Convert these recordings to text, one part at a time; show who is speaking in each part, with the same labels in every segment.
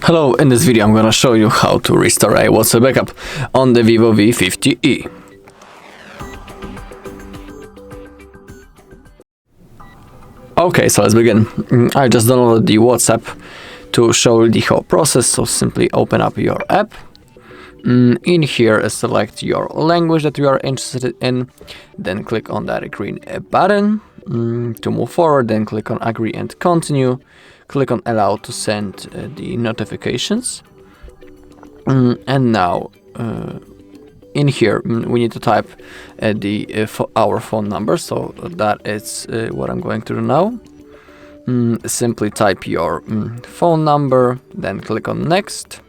Speaker 1: Hello, in this video I'm gonna show you how to restore a WhatsApp backup on the VIVO V50e. Okay, so let's begin. I just downloaded the WhatsApp to show you the whole process, so simply open up your app. In here, select your language that you are interested in, then click on that green button to move forward, then click on agree and continue, click on allow to send the notifications, and now in here we need to type our phone number, so that is what I'm going to do now. Simply type your phone number, then click on next.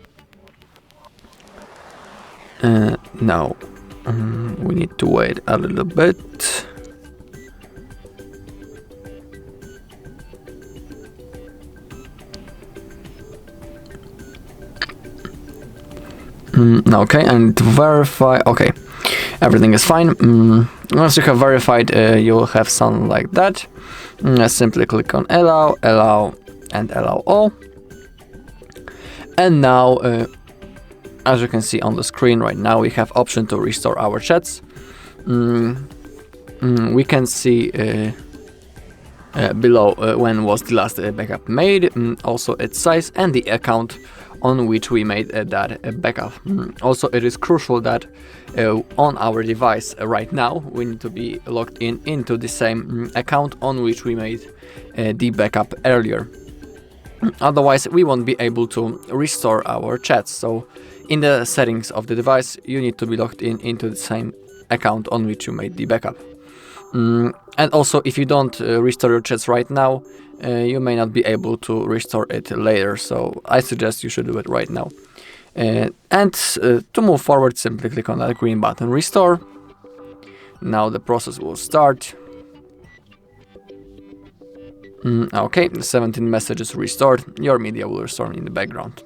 Speaker 1: Now we need to wait a little bit. Okay, and to verify, okay, everything is fine. Once you have verified, you will have something like that. Simply click on allow, allow, and allow all. And now, as you can see on the screen right now, we have option to restore our chats. We can see below when was the last backup made, also its size and the account on which we made that backup. Also, it is crucial that on our device right now we need to be logged into the same account on which we made the backup earlier. Otherwise, we won't be able to restore our chats. So in the settings of the device, you need to be logged into the same account on which you made the backup. And also, if you don't restore your chats right now, you may not be able to restore it later, so I suggest you should do it right now. And to move forward, simply click on that green button, restore. Now the process will start. Okay, 17 messages restored. Your media will restore in the background.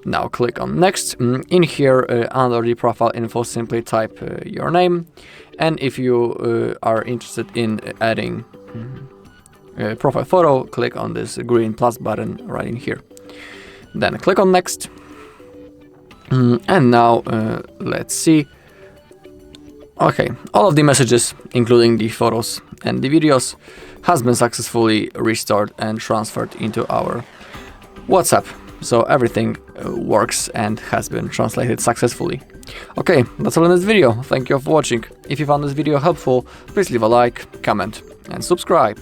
Speaker 1: Now click on next. In here, under the profile info, simply type your name. And if you are interested in adding profile photo, click on this green plus button right in here. Then click on next. And now let's see. Okay, all of the messages, including the photos and the videos, has been successfully restored and transferred into our WhatsApp. So everything works and has been translated successfully. Okay, that's all in this video. Thank you for watching. If you found this video helpful, please leave a like, comment and subscribe.